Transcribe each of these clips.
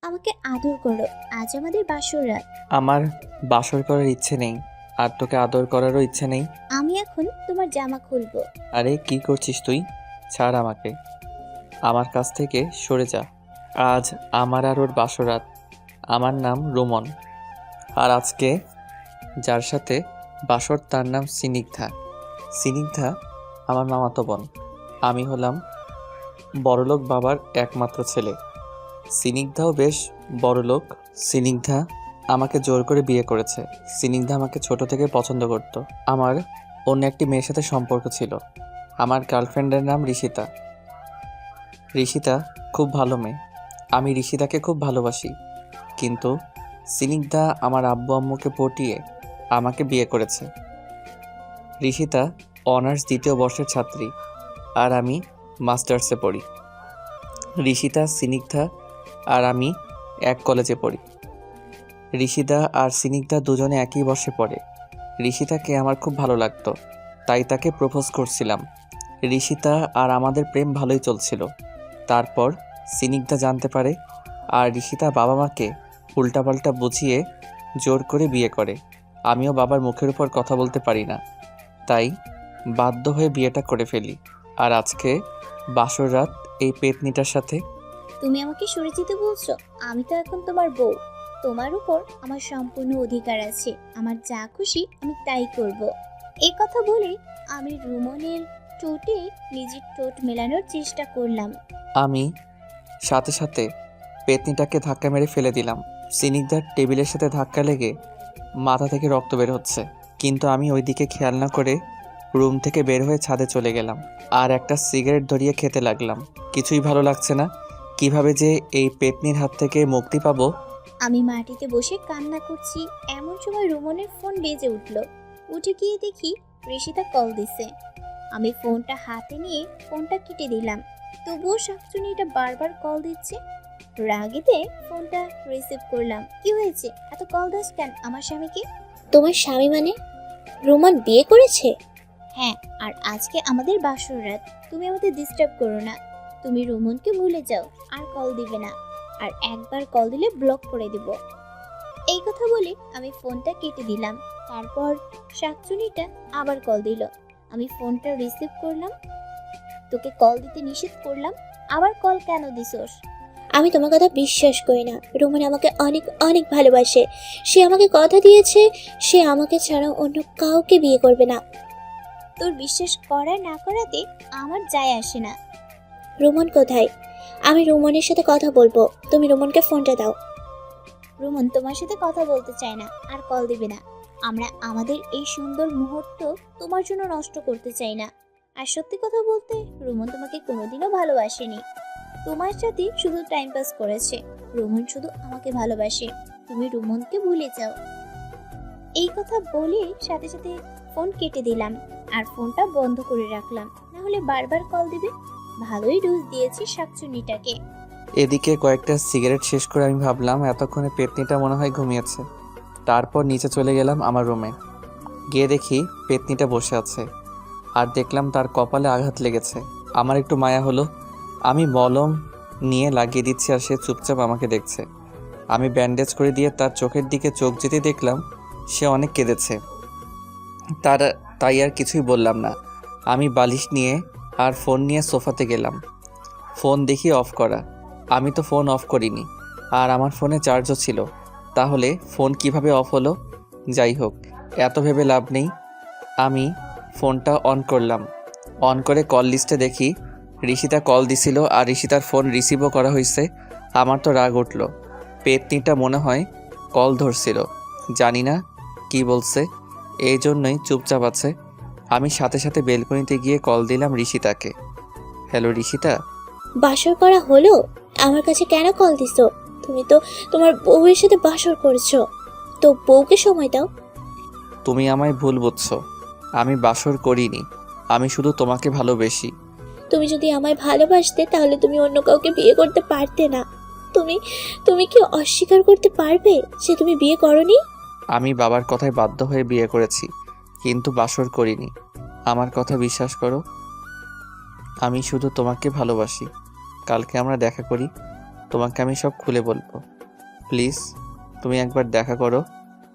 আমাকে আদর করো, আজ আমাদের বাসর রাত। আমার বাসর করার ইচ্ছে নেই, আর তোকে আদর করারও ইচ্ছে নেই। আমি এখন তোমার জামা খুলবো। আরে কি করছিস তুই? ছাড় আমাকে, আমার কাছ থেকে সরে যা। আজ আমার আর ওর বাসরাত। আমার নাম রোমন, আর আজকে যার সাথে বাসর তার নাম স্নিগ্ধা। স্নিগ্ধা আমার মামাতো বোন। আমি হলাম বড়লোক বাবার একমাত্র ছেলে। স্নিগ্ধাও বেশ বড়লোক। স্নিগ্ধা আমাকে জোর করে বিয়ে করেছে। স্নিগ্ধা আমাকে ছোট থেকে পছন্দ করত। আমার অন্য একটি মেয়ের সাথে সম্পর্ক ছিল। আমার গার্লফ্রেন্ডের নাম ঋষিতা। ঋষিতা খুব ভালো মেয়ে। আমি ঋষিতাকে খুব ভালোবাসি, কিন্তু স্নিগ্ধা আমার আব্বু আম্মুকে পটিয়ে আমাকে বিয়ে করেছে। ঋষিতা অনার্স দ্বিতীয় বর্ষের ছাত্রী, আর আমি মাস্টার্সে পড়ি। ঋষিতা, স্নিগ্ধা আর আমি এক কলেজে পড়ি। ঋষিতা আর স্নিগ্ধা দুজনে একই বর্ষে পড়ে। ঋষিতাকে আমার খুব ভালো লাগতো, তাই তাকে প্রপোজ করছিলাম। ঋষিতা আর আমাদের প্রেম ভালোই চলছিল। তারপর স্নিগ্ধা জানতে পারে, আর ঋষিতা বাবা মাকে উল্টাপাল্টা বুঝিয়ে জোর করে বিয়ে করে। আমিও বাবার মুখের উপর কথা বলতে পারি না, তাই বাধ্য হয়ে বিয়েটা করে ফেলি। আর আজকে বাসর রাত এই পেতনিটার সাথে। তুমি আমাকে সরে যেতে বলছো? আমি তো এখন তোমার বউ। তোমার উপর আমার সম্পূর্ণ অধিকার আছে। আমার যা খুশি আমি তাই করব। এই কথা বলে আমি রুমনের ঠোঁটে নিজের ঠোঁট মেলানোর চেষ্টা করলাম। আমি সাথে সাথে পেতনিটাকে ধাক্কা মেরে ফেলে দিলাম। স্নিগ্ধার টেবিলের সাথে ধাক্কা লেগে মাথা থেকে রক্ত বের হচ্ছে, কিন্তু আমি ওই দিকে খেয়াল না করে রুম থেকে বের হয়ে ছাদে চলে গেলাম আর একটা সিগারেট ধরিয়ে খেতে লাগলাম। কিছুই ভালো লাগছে না, কিভাবে যে এই পেতনির হাত থেকে মুক্তি পাবো। আমি মাটিতে বসে কান্না করছি, এমন সময় রুমনের ফোন বেজে উঠল। উঠে গিয়ে দেখি ঋষিতা কল দিছে। আমি ফোনটা হাতে নিয়ে ফোনটা কেটে দিলাম, তবুও শাকচুনিটা বারবার কল দিচ্ছে। রাগেতে ফোনটা রিসিভ করলাম। কি হয়েছে, এত কল দাস কেন আমার স্বামীকে? তোমার স্বামী মানে রোমান বিয়ে করেছে? হ্যাঁ, আর আজকে আমাদের বাসর রাত। তুমি আমাদের ডিস্টার্ব করো না। তুমি রোমনকে ভুলে যাও, আর কল দিবে না। আর একবার কল দিলে ব্লক করে দেব। এই কথা বলে আমি ফোনটা কেটে দিলাম। তারপর শাকচুনিটা আবার কল দিল। আমি ফোনটা রিসিভ করলাম। তোকে কল দিতে নিষেধ করলাম, আবার কল কেন দিছস? আমি তোমার কথা বিশ্বাস করি না। রোমান আমাকে অনেক অনেক ভালোবাসে। সে আমাকে কথা দিয়েছে সে আমাকে ছাড়া অন্য কাউকে বিয়ে করবে না। তোর বিশ্বাস করা না করাতে আমার যায় আসে না। রোমান কোথায়? আমি রোমানের সাথে কথা বলবো। তুমি রোমানকে ফোনটা দাও। রোমন তোমার সাথে কথা বলতে চায় না, আর কল দিবে না। আমরা আমাদের এই সুন্দর মুহূর্ত তোমার জন্য নষ্ট করতে চাই না। আর সত্যি কথা বলতে, রোমন তোমাকে কোনোদিনও ভালোবাসেনি। তোমার সাথে শুধু টাইম পাস করেছে। রোমন শুধু আমাকে ভালোবাসে। তুমি রোমনকে ভুলে যাও। এই কথা বলে সাথে সাথে ফোন কেটে দিলাম, আর ফোনটা বন্ধ করে রাখলাম, না হলে বারবার কল দিবে। ভালোই ডোজ দিয়েছি শাকচুনিটাকে। এদিকে কয়েকটা সিগারেট শেষ করে আমি ভাবলাম এতক্ষণে পেতনিটা মনে হয় ঘুমিয়েছে। তারপর নিচে চলে গেলাম আমার রুমে। গিয়ে দেখি পেতনিটা বসে আছে, আর দেখলাম তার কপালে আঘাত লেগেছে। আমার একটু মায়া হলো। আমি মলম নিয়ে লাগিয়ে দিচ্ছি, আর সে চুপচাপ আমাকে দেখছে। আমি ব্যান্ডেজ করে দিয়ে তার চোখের দিকে চোখ যেতে দেখলাম সে অনেক কেঁদেছে। তাই আর কিছুই বললাম না। আমি বালিশ নিয়ে আর ফোন নিয়ে সোফাতে গেলাম। ফোন দেখি অফ করা। আমি তো ফোন অফ করিনি, আর আমার ফোনে চার্জও ছিল। তাহলে ফোন কিভাবে অফ হলো? যাই হোক, এত ভেবে লাভ নেই। আমি ফোনটা অন করলাম। অন করে কল লিস্টে দেখি ঋষিতা কল দিছিল, আর ঋষিতার ফোন রিসিভও করা হয়েছে। আমার তো রাগ উঠল। পেতনিটা মনে হয় কল ধরছিল, জানি না কি বলছে, এই জন্যই চুপচাপ আছে। আমি সাথে সাথে বেলকনিতে গিয়ে কল দিলাম ঋষিতাকে। হ্যালো ঋষিতা। বাসর করা হলো? আমার কাছে কেন কল দিছো? তুমি তো তোমার বউয়ের সাথে বাসর করছো। তো বউকে সময় দাও। তুমি আমায় ভুল বুঝছো। আমি বাসর করিনি, আমি শুধু তোমাকে ভালোবেসি। তুমি যদি আমায় ভালোবাসতে তাহলে তুমি অন্য কাউকে বিয়ে করতে পারতে না। তুমি তুমি কি অস্বীকার করতে পারবে যে তুমি বিয়ে করনি? আমি বাবার কথায় বাধ্য হয়ে বিয়ে করেছি, কিন্তু বাসর করিনি। আমার কথা বিশ্বাস করো, আমি শুধু তোমাকে ভালোবাসি। কালকে আমরা দেখা করি, তোমাকে আমি সব খুলে বলবো। প্লিজ তুমি একবার দেখা করো,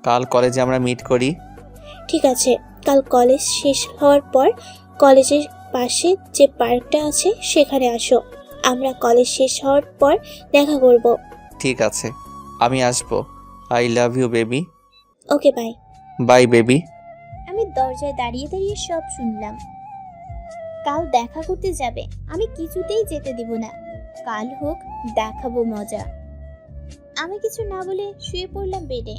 কাল কলেজে আমরা মিট করি। ঠিক আছে, কাল কলেজ শেষ হওয়ার পর কলেজের পাশে যে পার্কটা আছে সেখানে আসো। আমরা কলেজ শেষ হওয়ার পর দেখা করব। ঠিক আছে, আমি আসবো। I love you baby. Okay, bye. Bye baby. আমি দরজায় দাঁড়িয়ে দাঁড়িয়ে সব শুনলাম। কাল দেখা করতে যাবে, আমি কিছুতেই যেতে দিব না। কাল হোক, দেখাবো মজা। আমি কিছু না বলে শুয়ে পড়লাম বেডে,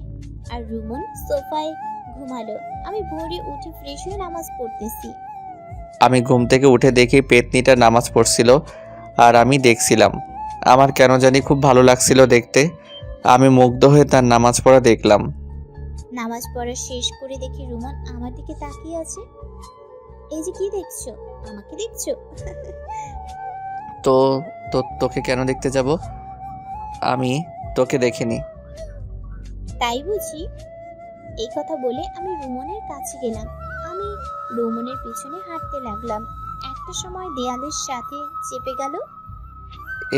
আর রুমন সোফায় ঘুমালো। আমি ভোরে উঠে ফ্রেশ হয়ে নামাজ পড়তেছি। আমি ঘুম থেকে উঠে দেখি পেতনিটা নামাজ পড়ছিল আর আমি দেখছিলাম। আমার কেন জানি খুব ভালো লাগছিল দেখতে। আমি মুগ্ধ হয়ে তার নামাজ পড়া দেখলাম। নামাজ পড়া শেষ করে দেখি রুমন আমার দিকে তাকিয়ে আছে। এই যে কি দেখছো? আমাকে দেখছো? তো তোকে কেন দেখতে যাব? আমি তোকে দেখিনি। তাই বুঝি? এই কথা বলে আমি রুমনের কাছে গেলাম। আমি রুমনের পিছনে হাঁটতে লাগলাম। একটা সময় দেয়ালের সাথে চেপে গেল।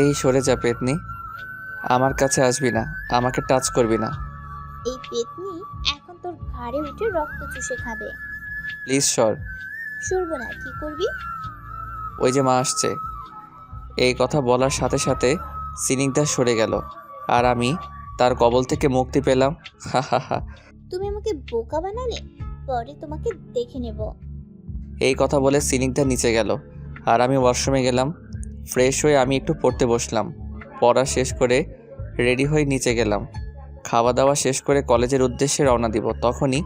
এই সরে যা পেতনি, আমার কাছে আসবি না, আমাকে টাচ করবি না। এই পেতনি এখন তোর ঘাড়ে উঠে রক্ত চুষে খাবে। প্লিজ সর। সরবো না, কি করবি? ওই যে মা আসছে। এই কথা বলার সাথে সাথে সিনিকদা সরে গেল আর আমি তার কবল থেকে মুক্তি পেলাম। হা হা হা। তুমি আমাকে বোকা বানালে, পরে তোমাকে দেখে নেব। এই কথা বলে সিনিকদা নিচে গেল আর আমি ওয়াশরুমে গেলাম। ফ্রেশ হয়ে আমি একটু পড়তে বসলাম। পড়া শেষ করে রেডি হয়ে নিচে গেলাম। খাওয়া দাওয়া শেষ করে কলেজের উদ্দেশ্যে রওনা দিব। তখনই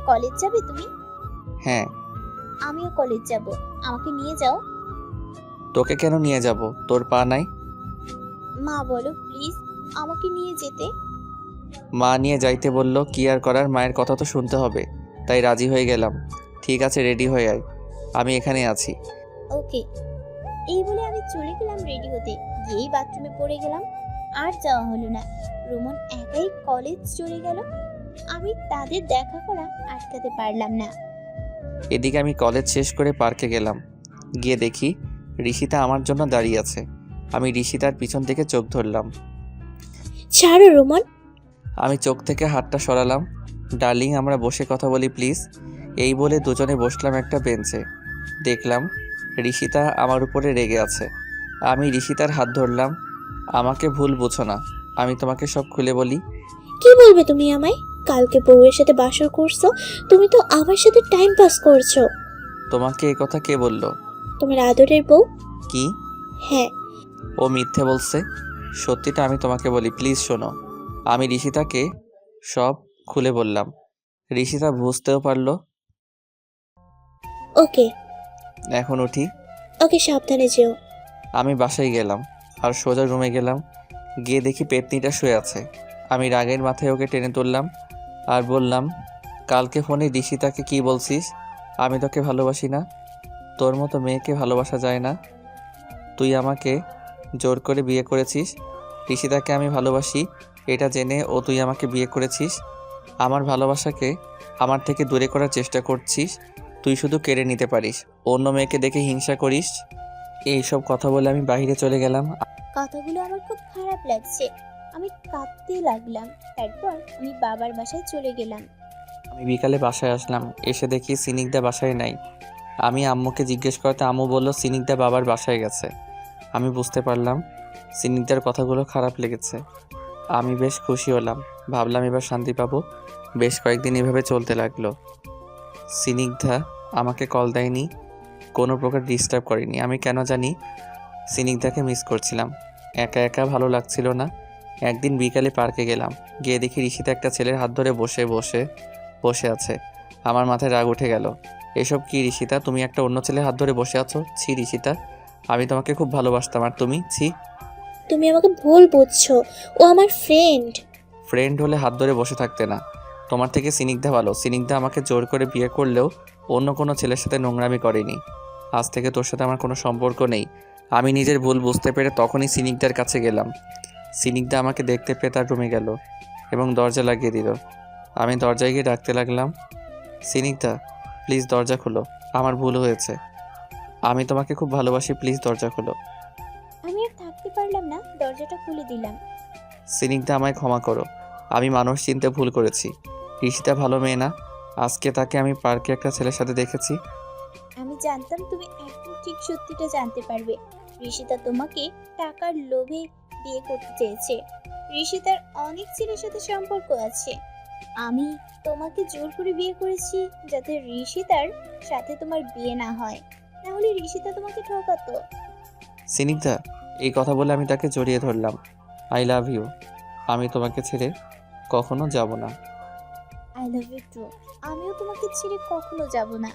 কলেজ যাবে তুমি? হ্যাঁ। আমিও কলেজ যাব, আমাকে নিয়ে যাও। তোকে কেন নিয়ে যাব? তোর পা নাই? মা বলো প্লিজ আমাকে নিয়ে যেতে। মা নিয়ে যাইতে বলল, কি আর করার, মায়ের কথা তো শুনতে হবে। তাই রাজি হয়ে গেলাম। ঠিক আছে, রেডি হয়ে আয়, আমি এখানে আছি। ওকে। এই বলে আমি চলে গেলাম রেডি হতে। গিয়েই বাথরুমে পড়ে গেলাম। আর যাওয়া হলো না। রুমন একাই কলেজ চলে গেল। আমি তাদের দেখা করা আটকাতে পারলাম না। এদিকে আমি কলেজ শেষ করে পার্কে গেলাম। গিয়ে দেখি ঋষিতা আমার জন্য দাঁড়িয়ে আছে। আমি ঋষিতার পিছন থেকে চোখ ধরলাম। ছাড়ো রোমন। আমি চোখ থেকে হাতটা সরালাম। ডার্লিং, আমরা বসে কথা বলি প্লিজ। এই বলে দুজনে বসলাম একটা বেঞ্চে। দেখলাম ঋষিতা আমার উপরে রেগে আছে। আমি ঋষিতার হাত ধরলাম। আমাকে ভুল বুঝো না, আমি তোমাকে সব খুলে বলি। কি বলবে তুমি আমায়? কালকে বউয়ের সাথে বাসর করছো, তুমি তো আমার সাথে টাইম পাস করছো। তোমাকে এই কথা কে বলল? তোমার আদরের বউ। কি? হ্যাঁ। ও মিথ্যে বলছে। সত্যিটা আমি তোমাকে বলি, প্লিজ শোনো। আমি ঋষিতাকে সব খুলে বললাম। ঋষিতা বুঝতেও পারলো। ওকে। এখন উঠি। ওকে, সাবধানে যেও। আমি বাসায় গেলাম আর সোজা রুমে গেলাম। গিয়ে দেখি পেতনিটা শুয়ে আছে। আমি রাগের মাথায় ওকে টেনে তুললাম আর বললাম, কালকে ফোনে ঋষিতাকে কি বলছিস? আমি তোকে ভালোবাসি না। তোর মতো মেয়েকে ভালোবাসা যায় না। তুই আমাকে জোর করে বিয়ে করেছিস। ঋষিতাকে আমি ভালোবাসি এটা জেনে তুই আমাকে বিয়ে করেছিস। আমার ভালোবাসাকে আমার থেকে দূরে করার চেষ্টা করছিস। তুই শুধু কেড়ে নিতে পারিস, অন্য মেয়েকে দেখে হিংসা করিস। এইসব কথা বলে আমি বাইরে চলে গেলাম। কথাগুলো আমার খুব খারাপ লাগছে। আমি কাঁদতে লাগলাম। তারপর আমি বাবার বাসায় চলে গেলাম। আমি বিকালে বাসায় আসলাম। এসে দেখি সিনিকদা বাসায় নাই। আমি আম্মুকে জিজ্ঞেস করতে আম্মু বলল সিনিকদা বাবার বাসায় গেছে। আমি বুঝতে পারলাম সিনিকদার কথাগুলো খারাপ লেগেছে। আমি বেশ খুশি হলাম। ভাবলাম এবার শান্তি পাবো। বেশ কয়েকদিন এভাবে চলতে লাগলো। সিনিকদা আমাকে কল দেয়নি, কোনো প্রকার ডিস্টার্ব করেনি। আমি কেন জানি সিনিকদাকে মিস করছিলাম। একা একা ভালো লাগছিল না। একদিন বিকালে পার্কে গেলাম। গিয়ে দেখি ঋষিতা একটা ছেলের হাত ধরে বসে আছে। আমার মাথায় রাগ উঠে গেল। এসব কি ঋষিতা? তুমি একটা অন্য ছেলের হাত ধরে বসে আছো? ছি ঋষিতা, আমি তোমাকে খুব ভালোবাসতাম আর তুমি ছি। তুমি আমাকে ভুল বুঝছো, ও আমার ফ্রেন্ড। ফ্রেন্ড হলে হাত ধরে বসে থাকতে না। তোমার থেকে সিনিকদা ভালো। সিনিকদা আমাকে জোর করে বিয়ে করলেও অন্য কোনো ছেলের সাথে নোংরামি করেনি। আজ থেকে তোর সাথে আমার কোনো সম্পর্ক নেই। আমি নিজের ভুল বুঝতে পেরে তখনই সিনিকদার কাছে গেলাম। সিনিকদা আমাকে দেখতে পেয়ে তার রুমে গেল এবং দরজা লাগিয়ে দিল। আমি দরজায় গিয়ে ডাকতে লাগলাম, সিনিকদা প্লিজ দরজা খোলো, আমার ভুল হয়েছে। আমি তোমাকে খুব ভালোবাসি, প্লিজ দরজা খোলো। আমি আর থাকতে পারলাম না, দরজাটা খুলে দিলাম। সিনিকদা আমায় ক্ষমা করো, আমি মানুষ চিনতে ভুল করেছি। ঋষিতা ভালো মেয়ে না? আজকে তাকে আমি পার্কে একটা ছেলের সাথে দেখেছি। আমি জানতাম তুমি একদম ঠিক সত্যিটা জানতে পারবে। ঋষিতা তোমাকে টাকার লোভে বিয়ে করতে চেয়েছে। ঋষিতার অনেক ছেলের সাথে সম্পর্ক আছে। আমি তোমাকে জোর করে বিয়ে করেছি যাতে ঋষিতার সাথে তোমার বিয়ে না হয়, না হলে ঋষিতা তোমাকে ঠকাতো। সিনিকদা, এই কথা বলে আমি তাকে জড়িয়ে ধরলাম। I love you. আমি তোমাকে ছেড়ে কখনো যাব না। I love you too. আমিও তোমাকে ছেড়ে কখনো যাব না।